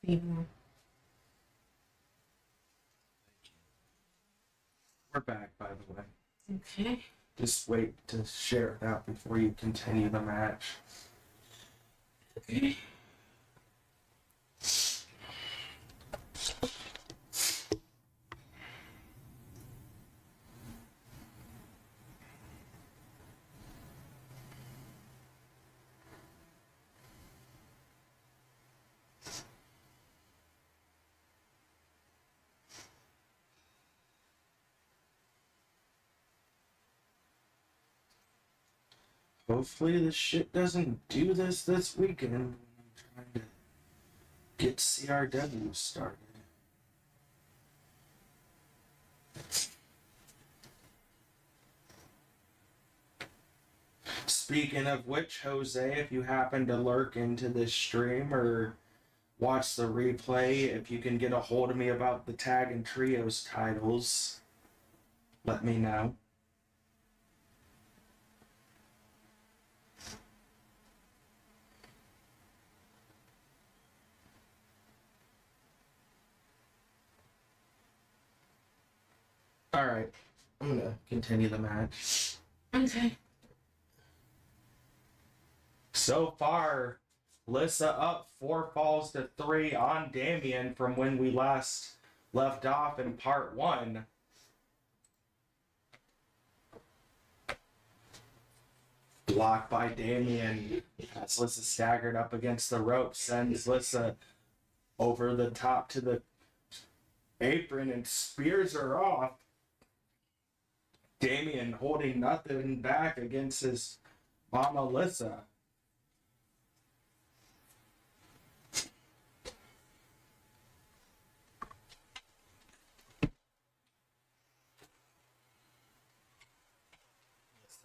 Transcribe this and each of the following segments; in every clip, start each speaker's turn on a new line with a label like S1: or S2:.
S1: people.
S2: We're back, by the way.
S1: Okay.
S2: Just wait to share it out before you continue the match.
S1: Okay.
S2: Hopefully this shit doesn't do this weekend when I'm trying to get CRW started. Speaking of which, Jose, if you happen to lurk into this stream or watch the replay, if you can get a hold of me about the tag and trios titles, let me know. Alright, I'm gonna continue the match.
S1: Okay.
S2: So far, Lissa up 4 falls to 3 on Damien from when we last left off in part 1. Blocked by Damien as Lissa staggered up against the rope, sends Lissa over the top to the apron and spears her off. Damien holding nothing back against his mama Lissa.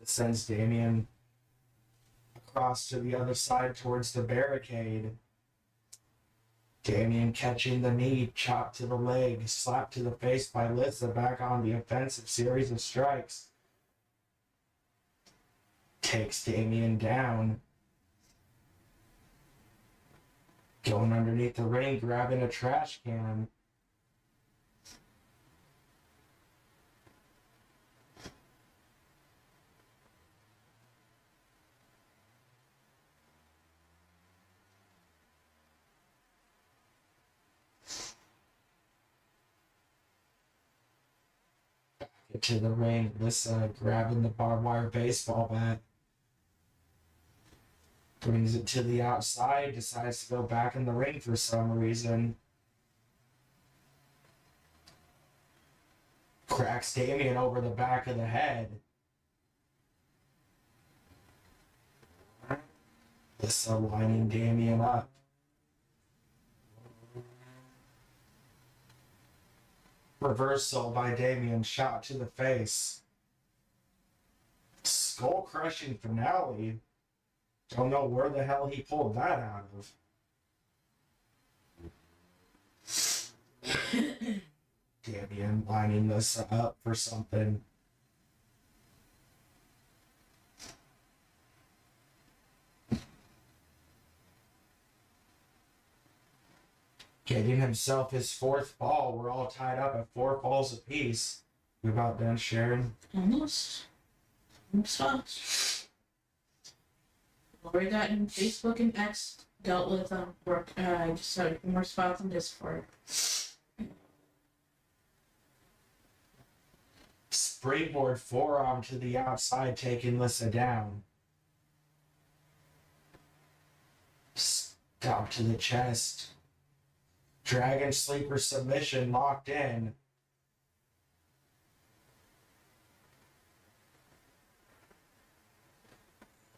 S2: Sends Damien across to the other side towards the barricade. Damien catching the knee, chop to the leg, slap to the face by Lissa, back on the offensive series of strikes. Takes Damien down. Going underneath the ring, grabbing a trash can. To the ring, Lissa grabbing the barbed wire baseball bat. Brings it to the outside, decides to go back in the ring for some reason. Cracks Damien over the back of the head. Lissa lining Damien up. Reversal by Damien, shot to the face. Skull-crushing finale. Don't know where the hell he pulled that out of. Damien lining this up for something. Getting himself his 4th fall. We're all tied up at 4 falls apiece. We about done sharing?
S1: Almost. Already got in Facebook and X, dealt with work. Just started more spots on Discord.
S2: Springboard forearm to the outside, taking Lissa down. Stomp to the chest. Dragon sleeper submission locked in.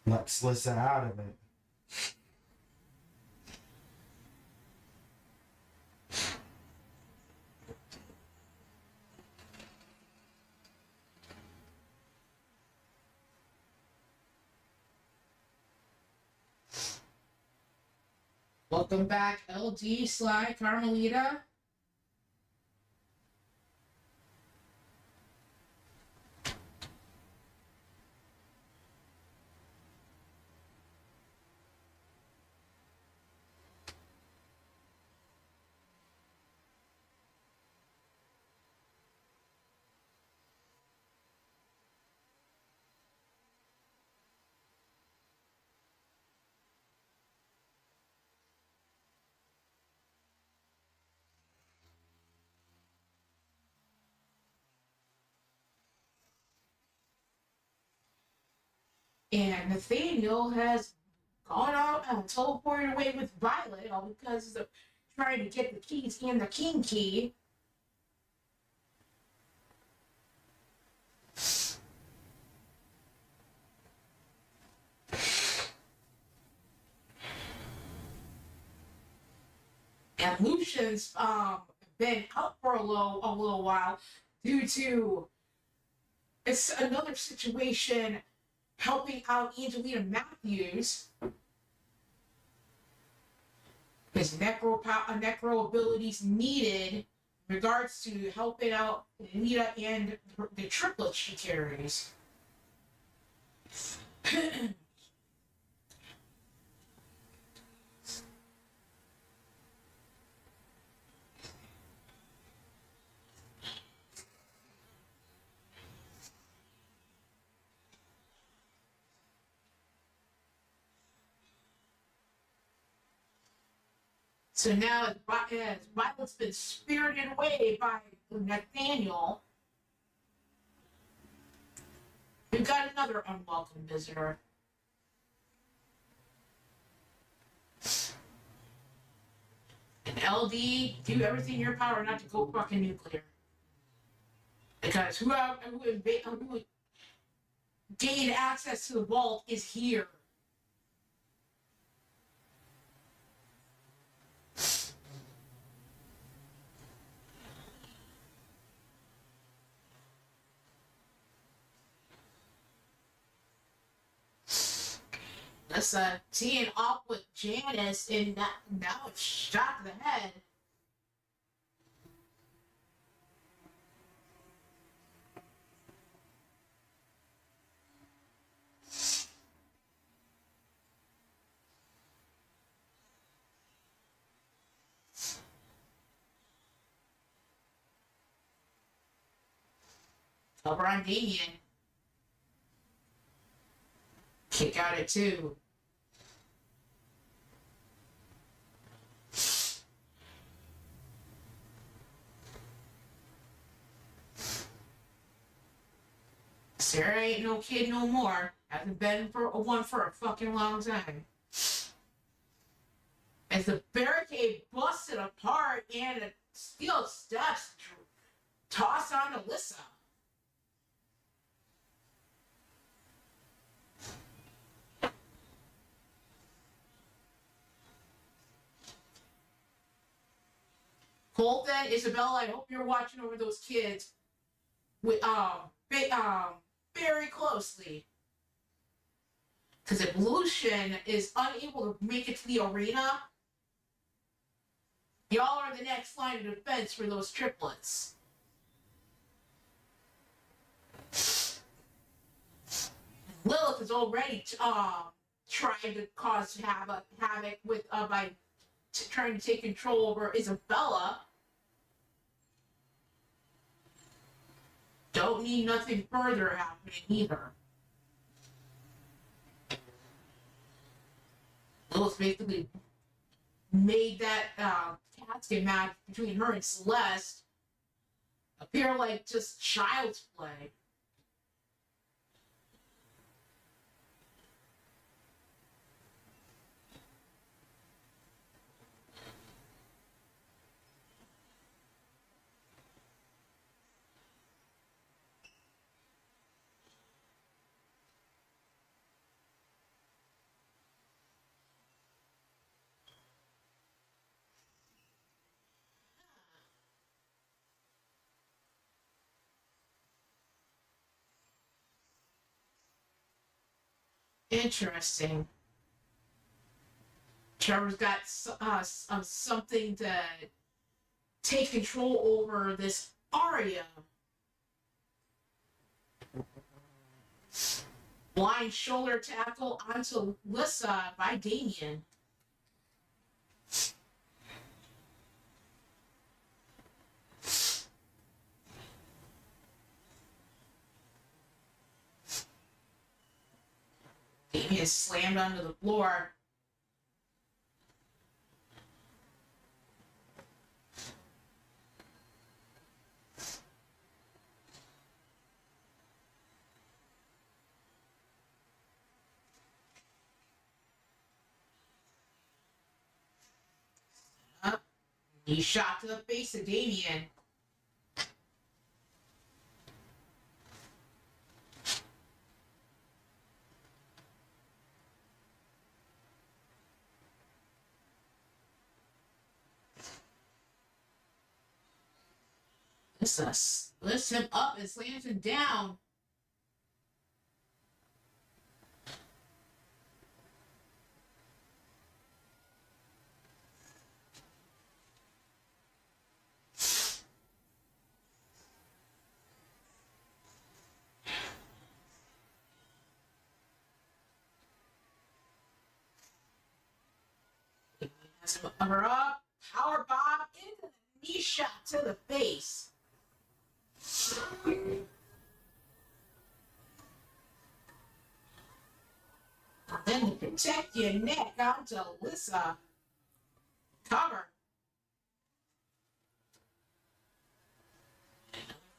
S2: Let's Lissa out of it.
S1: Welcome back, LD Sly Carmelita. And Nathaniel has gone out and teleported away with Violet, all because of trying to get the keys and the king key. And Lucian's been out for a little while due to it's another situation helping out Angelina Matthews. His necro abilities needed in regards to helping out Anita and the triplets she carries. So now, as Violet's been spirited away by Nathaniel, we've got another unwelcome visitor. And LD, do everything in your power not to go fucking nuclear. Because who gained access to the vault is here. That's teeing off with Janice, and now it's shot to the head. Over on Damien. Kick out at 2. Sarah ain't no kid no more. Hasn't been for a fucking long time. As the barricade busted apart and the steel steps tossed on Alyssa. Colton, Isabella, I hope you're watching over those kids with very closely. Because if Lucian is unable to make it to the arena, y'all are the next line of defense for those triplets. Lilith is already trying to cause havoc with by trying to take control over Isabella. Don't need nothing further happening either. Lilith basically made that casket match between her and Celeste appear like just child's play. Interesting. Trevor's got something to take control over this Arya. Blind shoulder tackle onto Lissa by Damien. Damien is slammed onto the floor. Knee shot to the face of Damien. This lifts him up and slams him down. Has her up, power bomb into the knee shot to the face. Then to protect your neck onto Alyssa. Cover.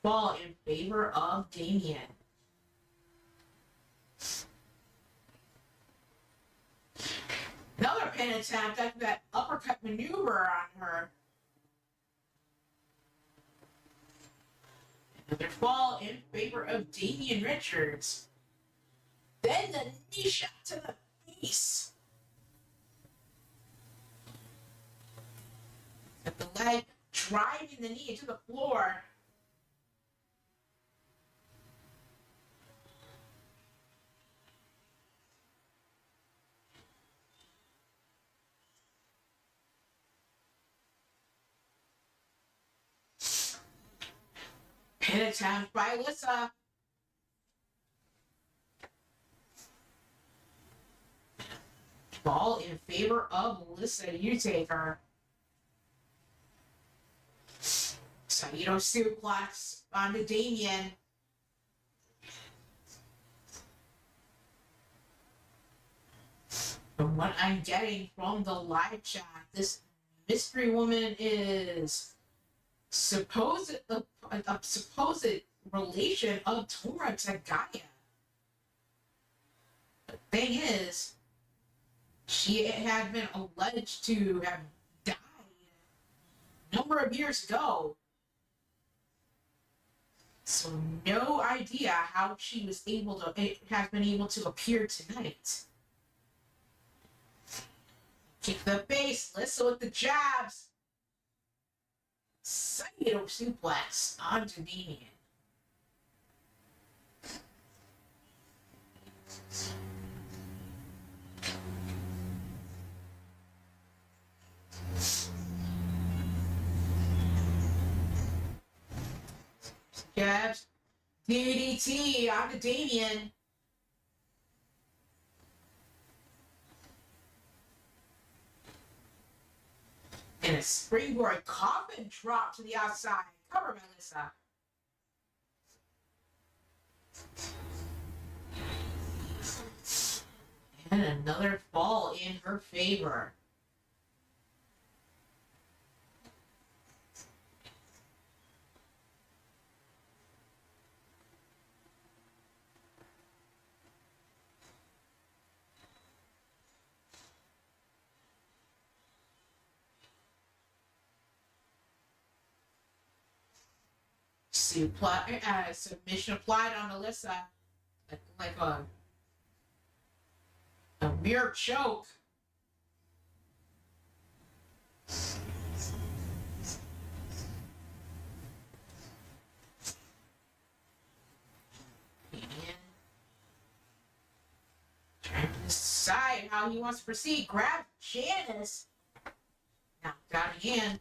S1: Fall in favor of Damien. Another pin attempt after that uppercut maneuver on her. Another fall in favor of Damien Richards. Then the knee shot to the face. At the leg, driving the knee into the floor. Pin attempt by Alyssa. Ball in favor of Alyssa. You take her. Saito suplex onto Damien. From what I'm getting from the live chat, this mystery woman is a supposed relation of Tora to Gaia. The thing is, she had been alleged to have died a number of years ago. So no idea how she has been able to appear tonight. Kick the face, Alyssa with the jabs. Saito suplex onto Damien. Jabs. DDT onto Damien. And a springboard coffin drop to the outside. Cover Melissa. And another fall in her favor. Submission applied on Alyssa, like a mirror choke. And trying to decide how he wants to proceed. Grab Janice. Now down again.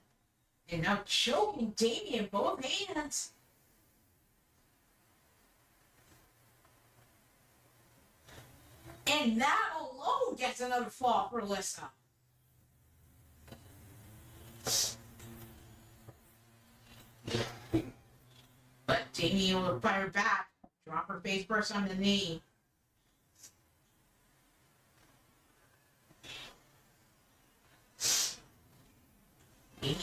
S1: And now choking Damien both hands. And that alone gets another fall for Alyssa. But Damien will fire back. Drop her face first on the knee.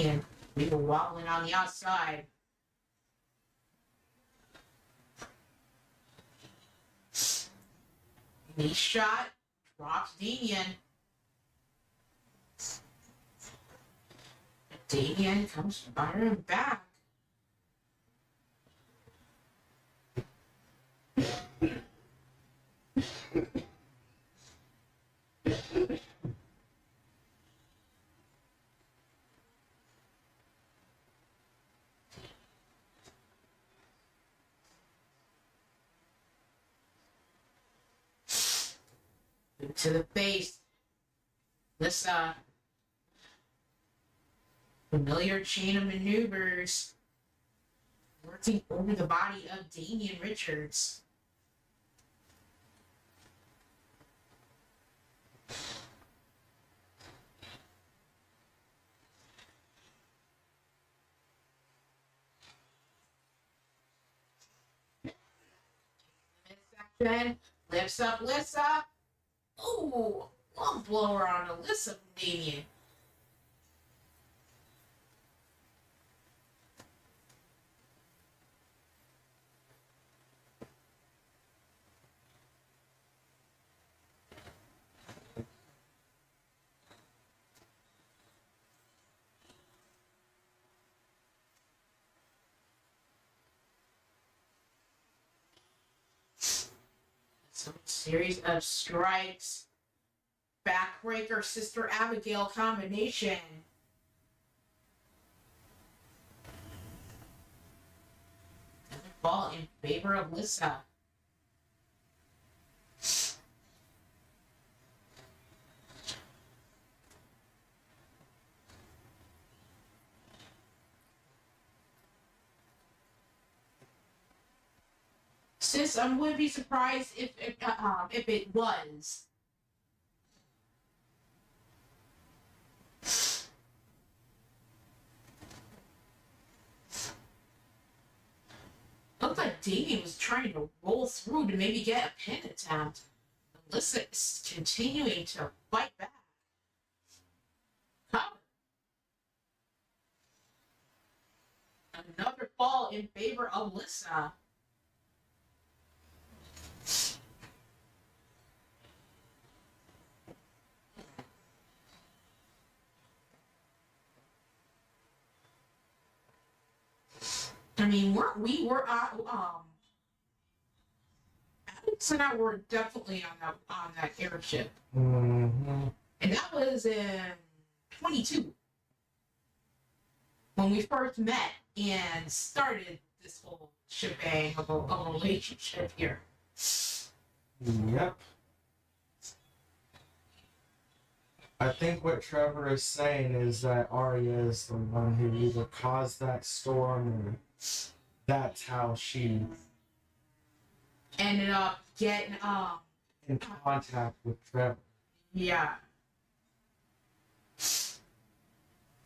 S1: And we were wobbling on the outside. Knee shot, drops Damien. Damien comes firing back. To the face. This familiar chain of maneuvers working over the body of Damian Richards. Midsection, lifts up. Ooh, one blower on Alyssa from Damien. Some series of strikes. Backbreaker, Sister Abigail combination. Another ball in favor of Lissa. Sis, I wouldn't be surprised if it was. Looked like Damien was trying to roll through to maybe get a pin attempt. Alyssa is continuing to fight back. Cover. Another fall in favor of Alyssa. I mean, we were Alex and I were definitely on that airship,
S2: Mm-hmm.
S1: and that was in 22 when we first met and started this whole shebang of a relationship here.
S2: Yep. I think what Trevor is saying is that Arya is the one who either caused that storm or that's how she
S1: Ended up getting
S2: in contact with Trevor.
S1: yeah.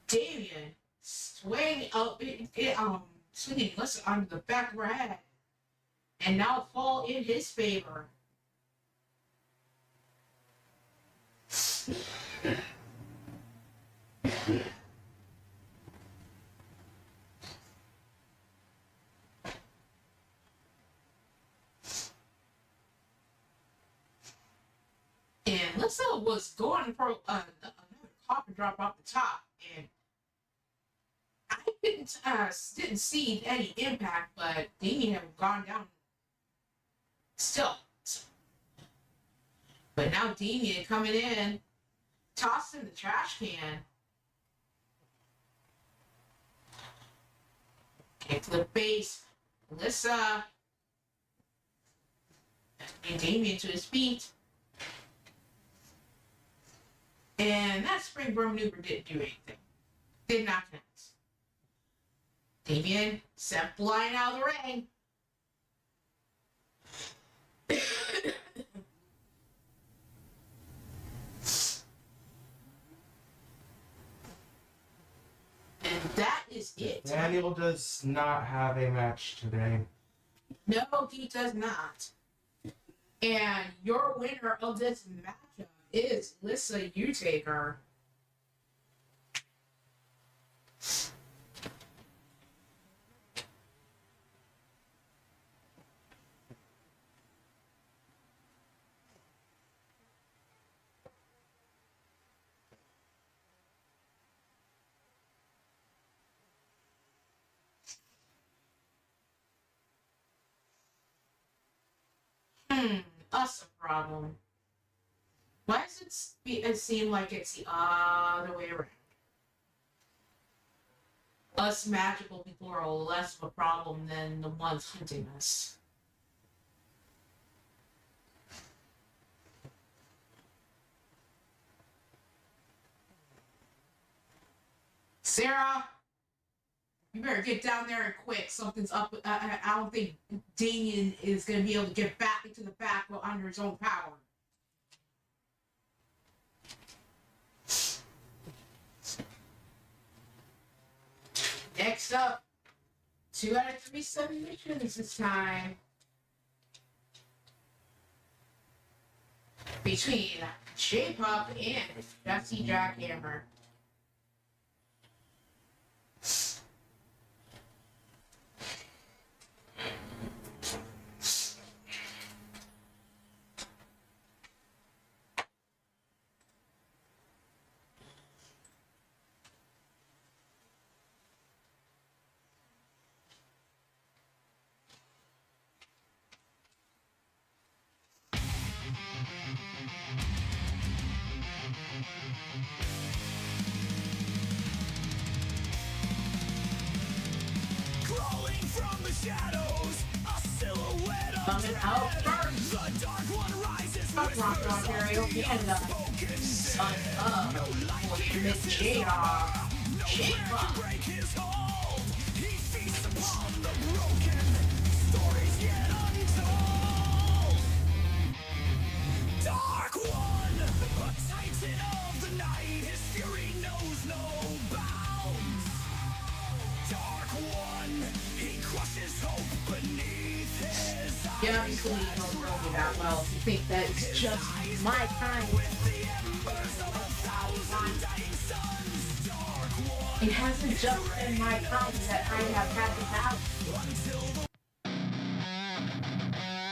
S1: Damien swinging Lissa onto the back of her head, and now fall in his favor. And Lissa was going for another coffin drop off the top, and I didn't see any impact, but Damien had gone down still. But now Damien coming in, tossed in the trash can. Kick to the face. Alyssa. And Damien to his feet. And that springboard maneuver didn't do anything. Did not connect. Damien sent flying out of the ring. And that is it.
S2: Daniel does not have a match today.
S1: No, he does not. And your winner of this matchup is Lissa Utaker. Us a problem. Why does it seem like it's the other way around? Us magical people are less of a problem than the ones hunting us. Sarah, you better get down there and quick. Something's up. I don't think Damien is going to be able to get back into the back under his own power. Next up, 2 out of 3 submissions this time. Between J-Pop and Jesse Jackhammer. Coming out first, Toronto, Ontario, Canada, son of legitimate J-Dog, J-Pop.
S3: Dark One, a titan of the night, his fury knows no bounds. Dark One, he crushes hope beneath his eyes.
S1: Yeah, obviously you don't know me that well if you think that it's just my kind. It hasn't just been my kind that I have had to have.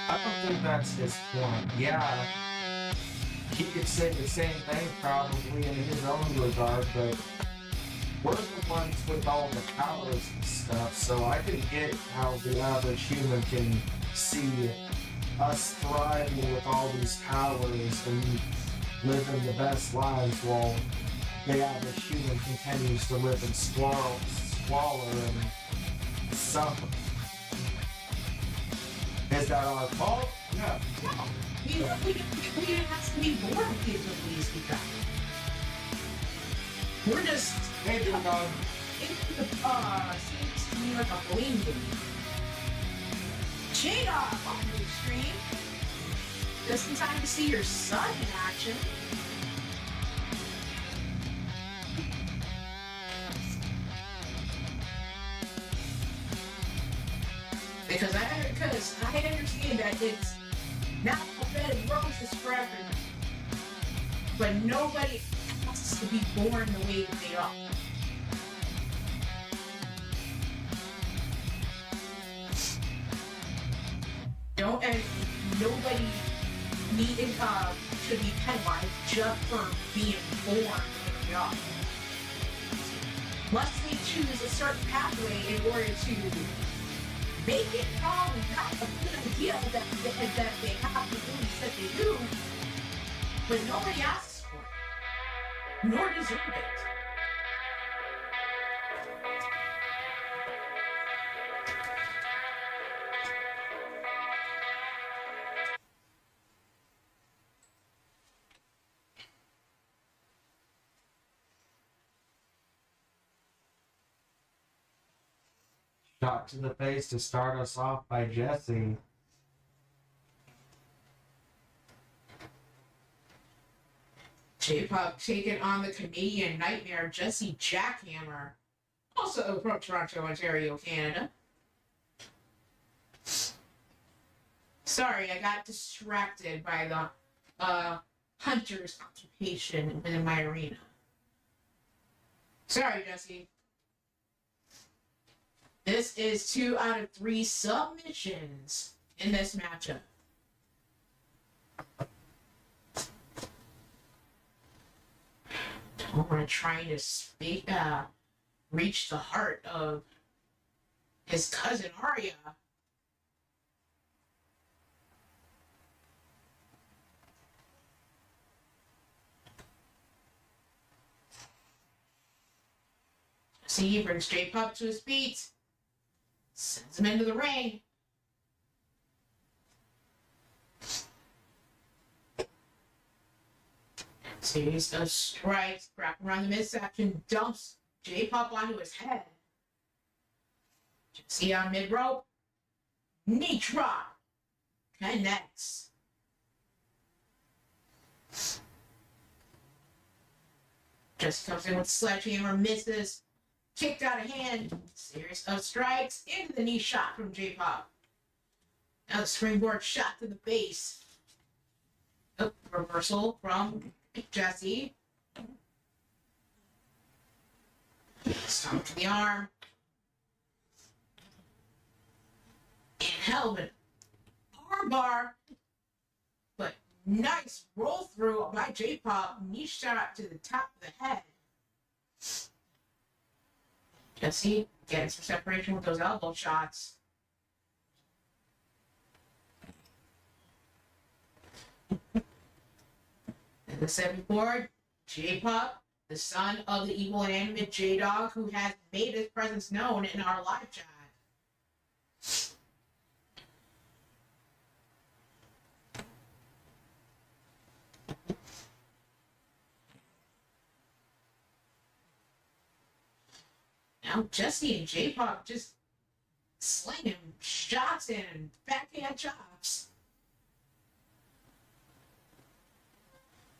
S2: I don't think that's his point. Yeah, he could say the same thing probably in his own regard, but we're the ones with all the powers and stuff, so I can get how the average human can see us thriving with all these powers and living the best lives while the average human continues to live in squalor and suffer. Is that our fault? No.
S1: We didn't have to be born with the abilities we got. We're just
S2: Maybe not.
S1: seems to me like a blame game. J-Dog, welcome to the stream. Just in time to see your son in action. Because I understand that it's not a bed of roses for everyone. But nobody has to be born the way that they are. And nobody should be penalized just for being born the way they are. Unless they choose a certain pathway in order to make it probably not a good idea that they have the beliefs that they do, but nobody asks for it, nor deserve it.
S2: Shot to the face to start us off by Jesse.
S1: J-Pop taking on the Canadian Nightmare, Jesse Jackhammer, also from Toronto, Ontario, Canada. Sorry, I got distracted by the hunter's occupation within my arena. Sorry, Jesse. This is 2 out of 3 submissions in this matchup. We're trying to reach the heart of his cousin Arya. See, brings J-Pop to his feet. Sends him into the ring. Series of strikes, wrap around the midsection, dumps J-Pop onto his head. See on mid rope. Knee drop. Connects. Just comes in with sledgehammer, misses. Kicked out of hand. Series of strikes into the knee shot from J-Pop. Now the springboard shot to the base. Oh, reversal from Jesse. Stomp to the arm. And helmet. Armbar. But nice roll through by J-Pop. Knee shot to the top of the head. Jesse getting some separation with those elbow shots. And the seventh board, J-Pop, the son of the evil inanimate J-Dog, who has made his presence known in our live chat. Now Jesse and J-Pop just slinging shots and backhand chops.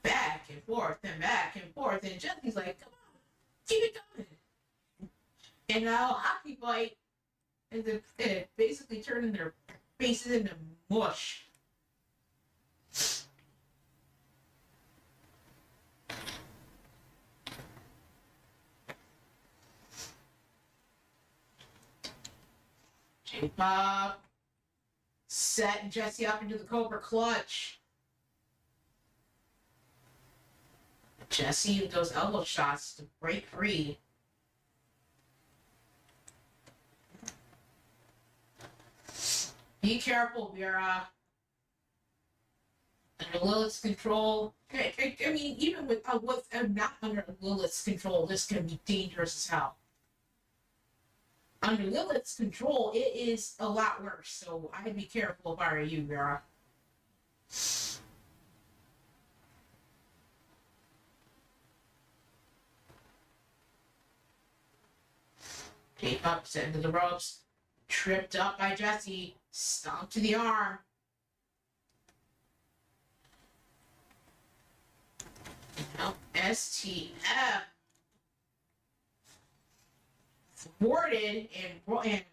S1: Back and forth and back and forth, and Jesse's like, come on, keep it coming. And now Hockey Fight is basically turning their faces into mush. J-Pop setting Jesse up into the Cobra Clutch. Jesse with those elbow shots to break free. Be careful, Vera. Under Lilith's control. I mean, even with not under Lilith's control, this can be dangerous as hell. Under Lilith's control, it is a lot worse. So I'd be careful if I were you, Vera. J-Pop set into the ropes. Tripped up by Jesse. Stomp to the arm. Now STF. Thwarted and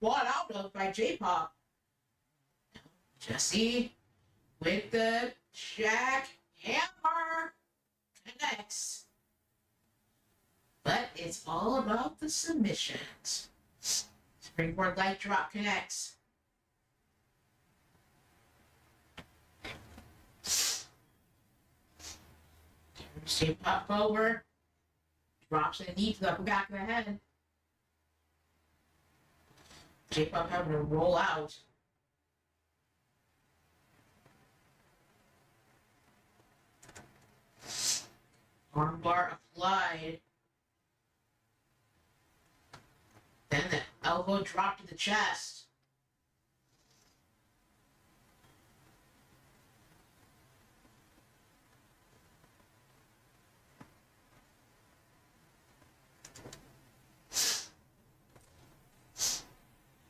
S1: bought out of by J-Pop. Jesse with the jackhammer connects. But it's all about the submissions. Springboard leg drop connects. J-Pop over. Drops a knee to the back of the head. J-Pop having to roll out. Armbar applied. Then the elbow drop to the chest.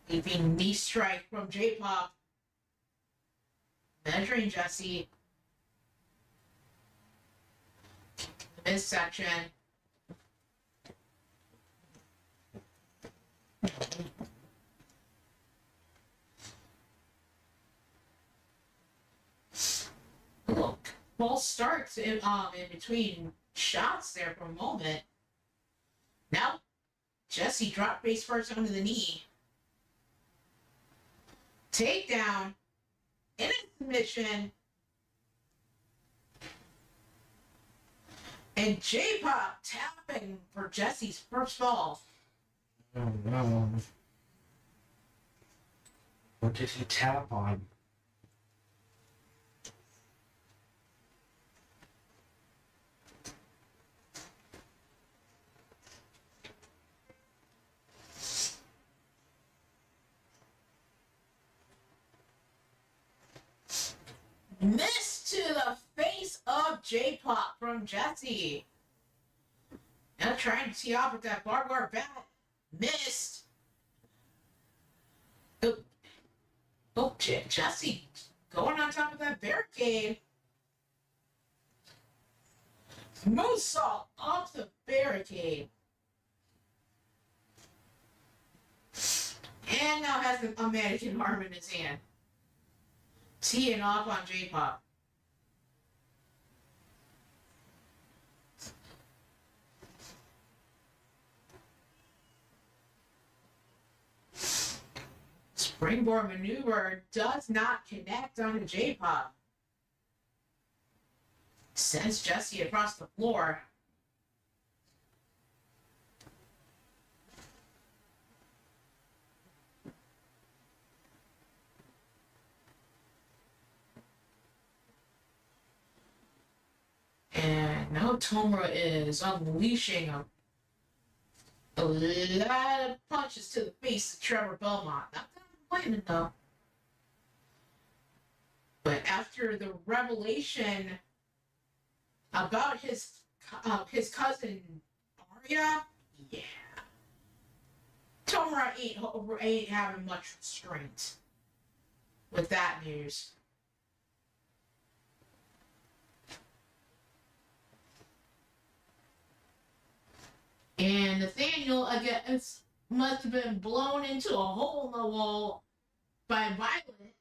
S1: Leaping knee strike from J-Pop. Measuring Jesse. The midsection. Look, false starts in between shots there for a moment. Now, Jesse dropped face first onto the knee. Takedown. In a submission. And J-Pop tapping for Jesse's first fall.
S2: Oh no. What did he tap on?
S1: Miss to the face of J-Pop from Jesse. Now trying to tee off with that barbed wire bat. Missed. Oh, Jesse going on top of that barricade. Moonsault off the barricade. And now has a mannequin arm in his hand. Teeing off on J-Pop. Springboard maneuver does not connect on the J-Pop. Sends Jesse across the floor. And now Tomura is unleashing a lot of punches to the face of Trevor Belmont. Not complaining though. But after the revelation about his cousin Arya, yeah, Tomura ain't having much restraint with that news. And Nathaniel, again, must have been blown into a hole in the wall by Violet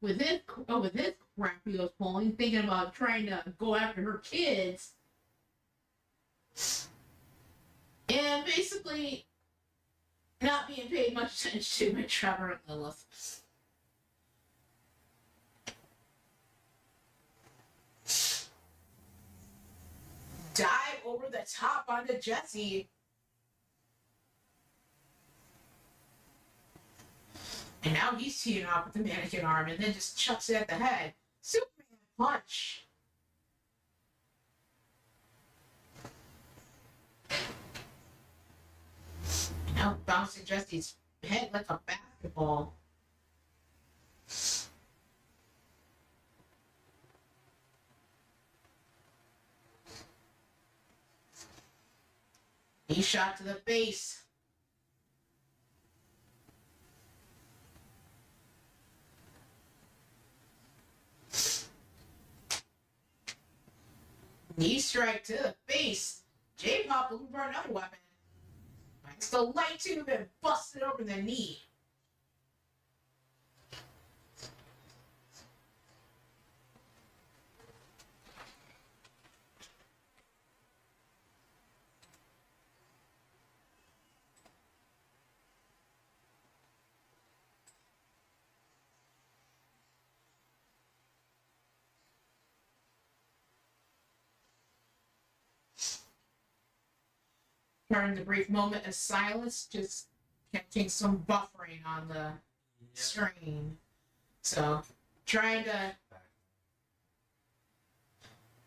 S1: with his crap he was pulling, thinking about trying to go after her kids. And basically not being paid much attention to by Trevor and Lilith. Dive over the top onto Jesse. And now he's teeing off with the mannequin arm and then just chucks it at the head. Superman punch. Now bouncing Jesse's head like a basketball. Knee shot to the face. Knee strike to the face. J-Pop looking for another weapon. Finds the light tube and busts it over the knee. During the brief moment of silence, just catching some buffering on the screen. So, trying to...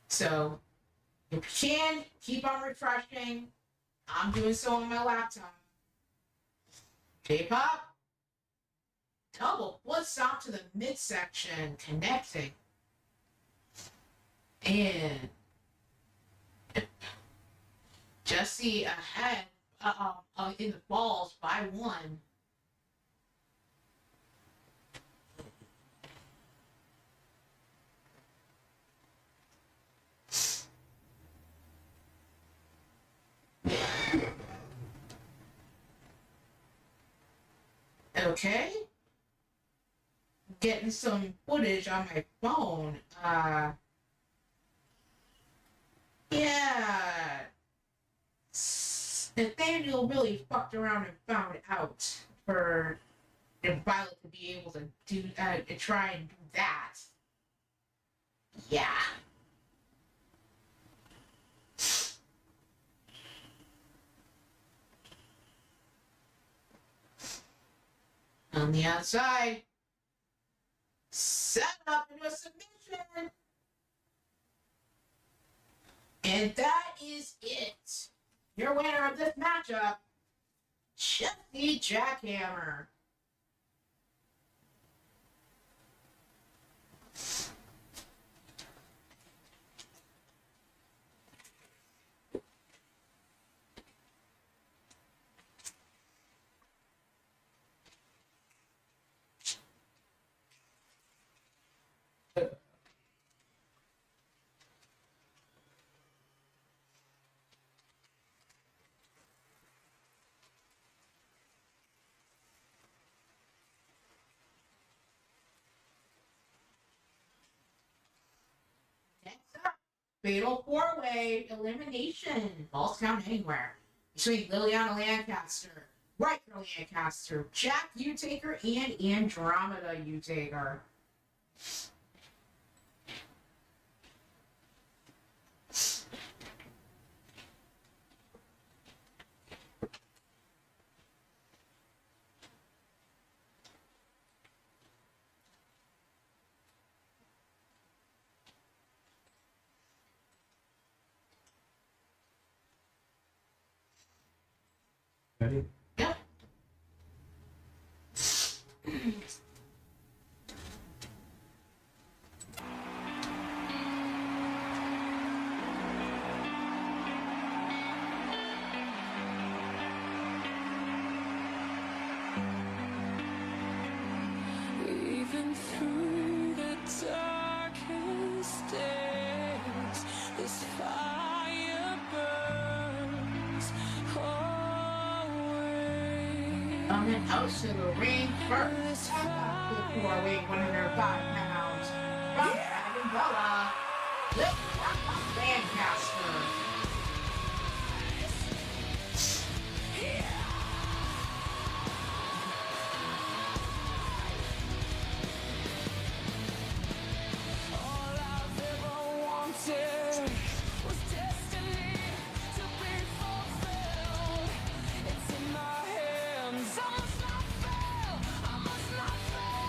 S1: So, if you can, keep on refreshing. I'm doing so on my laptop. J-Pop. Double foot stomp to the midsection, connecting. And... Jesse ahead in the balls by one. Okay. Getting some footage on my phone. Yeah. Nathaniel really fucked around and found out for Violet to be able to do to try and do that. Yeah. On the outside, set up into a submission. And that is it. Your winner of this matchup, Jesse Jackhammer. fatal four-way elimination. Falls count anywhere. Between Liliana Lancaster, Riker Lancaster, Jack Utaker, and Andromeda Utaker.
S2: Ready?
S1: Yep.
S3: Even through the darkest days, this fire burns always.
S1: Coming out to the ring first. The four-way, 105 pounds. From Dragon Bella, Liliana Lancaster.
S3: All I've ever wanted was destiny to be fulfilled. It's in my hands. I must not fail. I must not fail.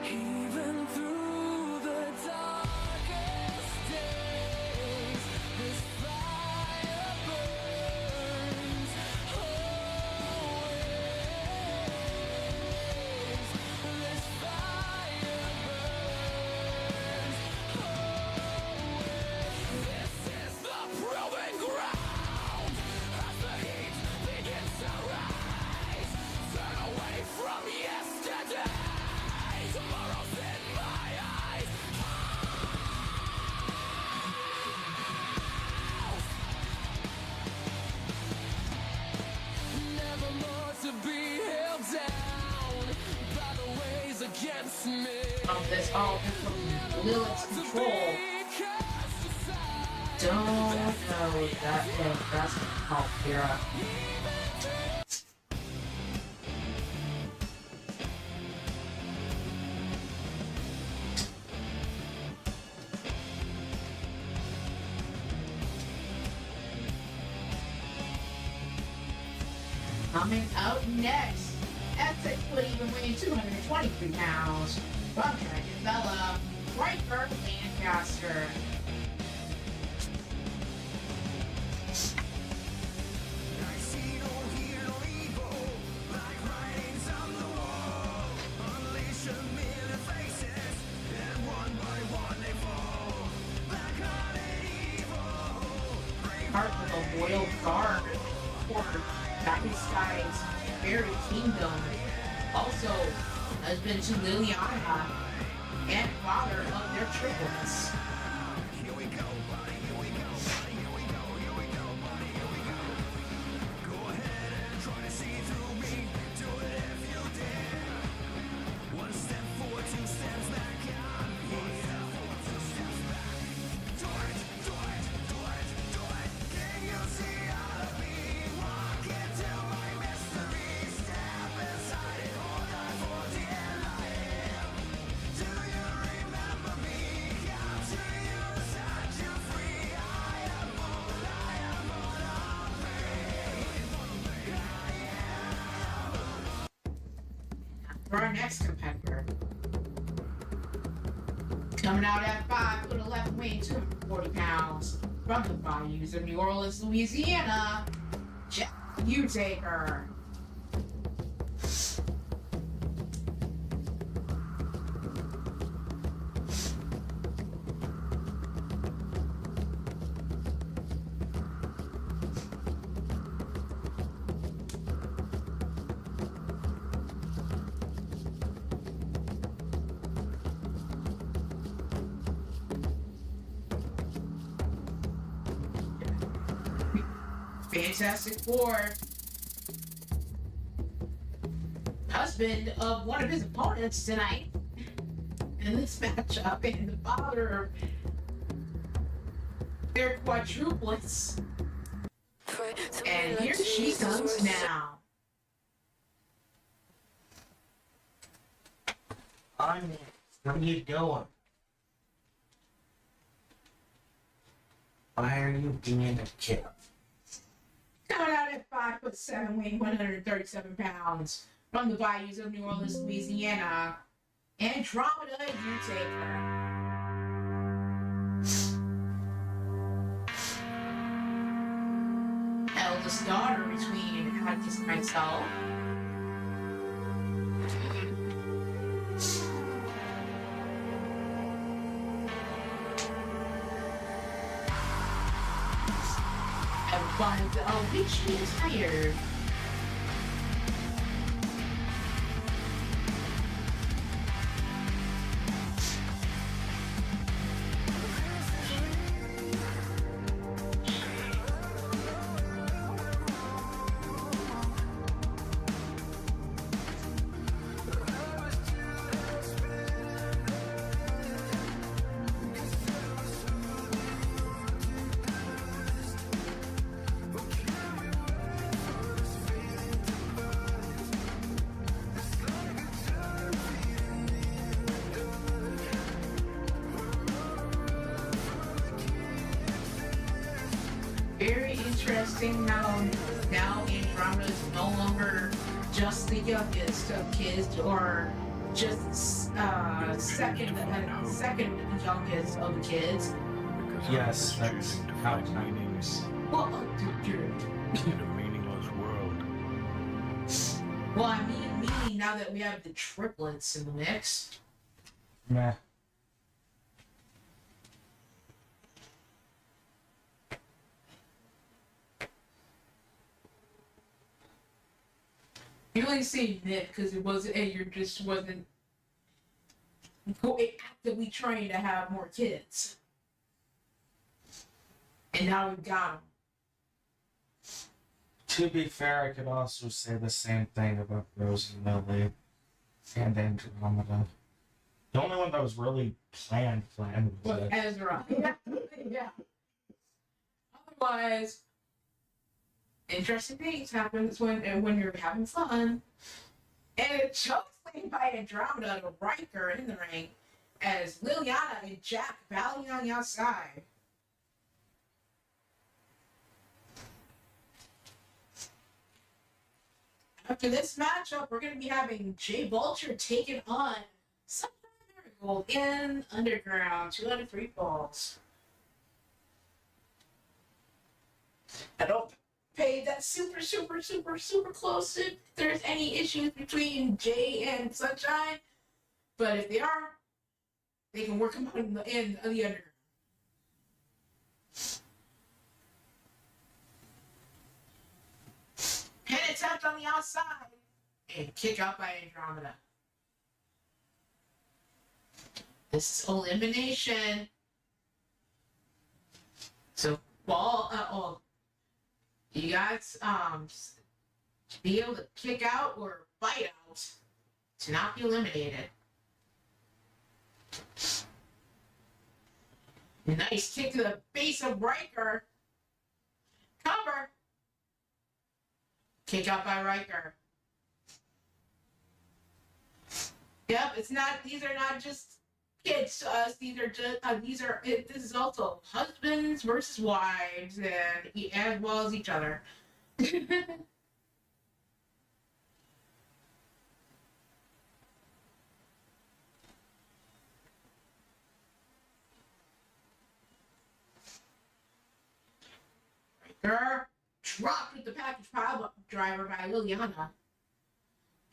S3: Even through the darkest days, this fire burns always. This fire burns always. This is the proving ground. As the heat begins to rise, turn away from yesterday. Tomorrow's in my eyes. Never more to be held down by the ways against me.
S1: This all from Lilith's control. Don't know that that's called Kira. Coming out next, at 6 foot even weighing 223 pounds, from Dragon Bella, Riker Lancaster.
S3: I see no hear no evil, like writings on the wall. Unleash a million faces, and one by one they fall. Black-hearted evil,
S1: Part of the Royal Guard for Dragon Sky's Fairy Kingdom. Also husband to Liliana and father of their triplets.
S3: here we go, buddy, here we go, buddy, here we go, here we go, buddy, here we go. Go ahead and try to see through me, do it if you dare. One step forward, two steps back, I'm here. Two steps back. Do it, do it, do it, do it. Can you see out of me? Walk into my mystery, step inside it, hold on for dear life. Do you remember me? Capture you, set you free. I am all of me.
S1: For our next competitor. Coming out at 5 foot 11, weighing 240 pounds, from the bayous of New Orleans, Louisiana, Jack Utaker. Fantastic Four. Husband of one of his opponents tonight in this matchup, and the father They're quadruplets. And here she comes now.
S2: Anya, what are you doing? Why are you being a kid?
S1: Coming out at 5'7", weighing 137 pounds, from the bayous of New Orleans, Louisiana, Andromeda, you take her. Eldest daughter between Atticus and myself. Everyone's reaching is tired. Very interesting how now Andromeda is no longer just the youngest of kids or just second youngest of the kids.
S2: Yes, that's how it happens.
S1: Well,
S3: In a meaningless world.
S1: well, I mean, meaning now that we have the triplets in the mix.
S2: Meh.
S1: You only say Nick because it wasn't, and you just wasn't actively trying to have more kids. And now we've got them.
S2: To be fair, I could also say the same thing about Rose and Lily and Andromeda. The only one that was really planned was
S1: But Ezra. Yeah. Yeah. Otherwise, interesting things happen when you're having fun. And it chose played by Andromeda to Riker in the ring as Liliana and Jack battling on the outside. After this matchup, we're going to be having Jay Vulture taking on Sunshine Marigold in Underground 2 out of 3 falls. I don't pay that super close if there's any issues between Jay and Sunshine, but if they are, they can work them out in the Underground. Pin attempt on the outside and kick out by Andromeda. This is elimination. So you guys to be able to kick out or fight out to not be eliminated. Nice kick to the face of Riker. Cover. Kick out by Riker. Yep, these are not just kids to us. This is also husbands versus wives and as well as each other. Riker dropped with the package pile driver by Liliana.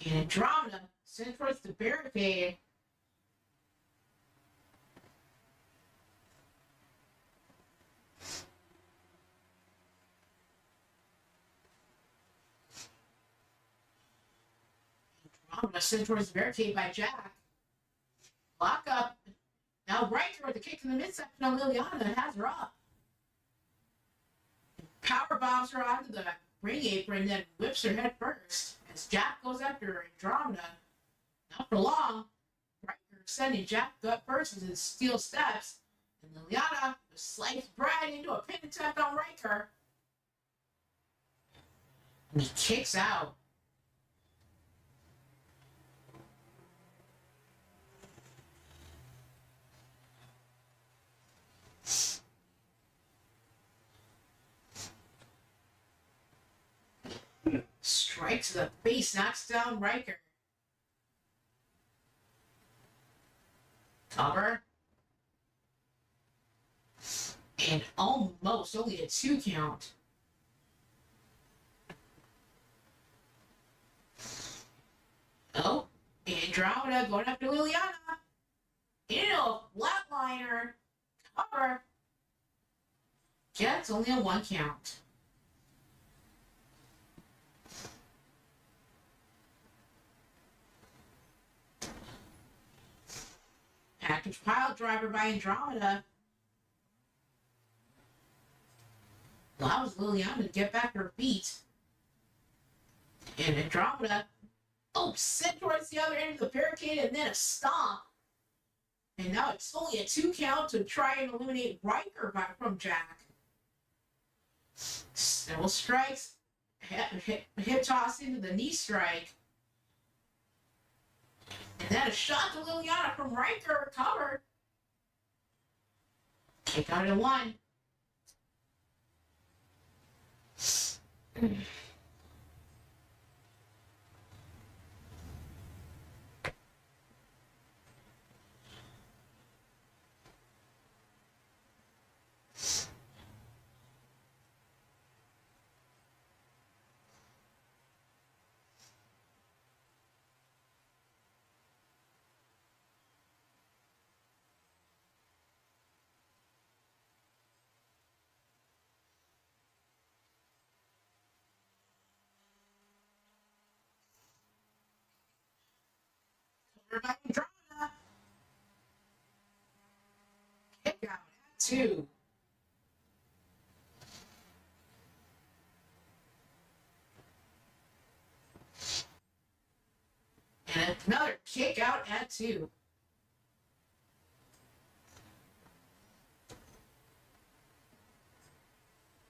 S1: And Andromeda sent towards the barricade. Andromeda sent towards the barricade by Jack. Lock up. Now Riker with the kick in the midsection on Liliana has her up. Power bombs her onto the ring apron, then whips her head first. As Jack goes after Andromeda, not for long, Riker sending Jack gut first into the steel steps, and Liliana sliced Brad into a pin attempt on Riker. And he kicks out. Strike to the face, knocks down Riker. Cover. And almost only a 2 count. Oh, Andromeda going after Liliana. Into a flatliner. Cover. Yeah, it's only a 1 count. Package pile driver by Andromeda. Allows Liliana to get back to her feet. And Andromeda, sent towards the other end of the barricade and then a stomp. And now it's only a 2 count to try and eliminate Riker from Jack. Still strikes. Hip toss into the knee strike. And then a shot to Liliana from Riker, covered. Kick out at 1. By Andromeda. Kick out at 2. And another kick out at 2.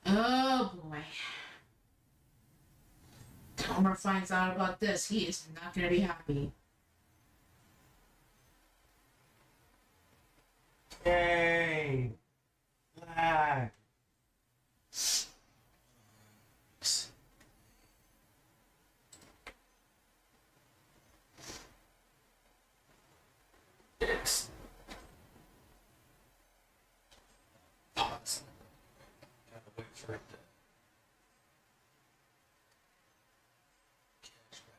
S1: Oh boy. Homer finds out about this. He is not going to be happy.
S2: Yay! Lag. It's pause. Gotta wait for it to catch back.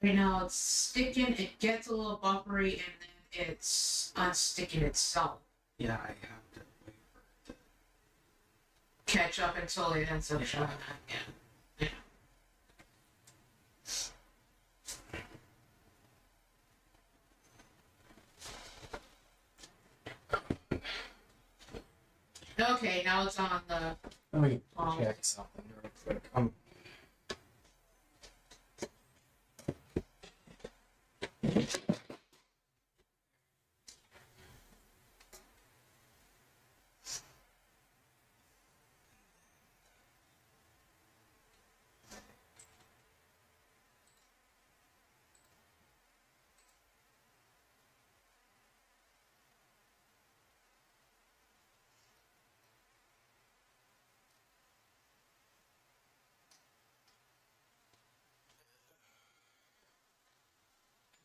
S1: Right now it's sticking, it gets a little buffery, and then it's unsticking itself.
S2: Yeah, I have to wait for it to
S1: Catch up until it ends up showing that again. Okay, now it's on the.
S2: Let me check something real quick.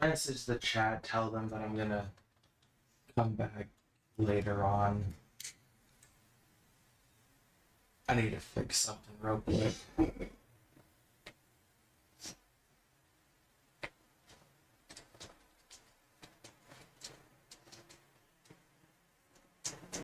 S2: Message the chat, tell them that I'm gonna come back later on. I need to fix something real quick.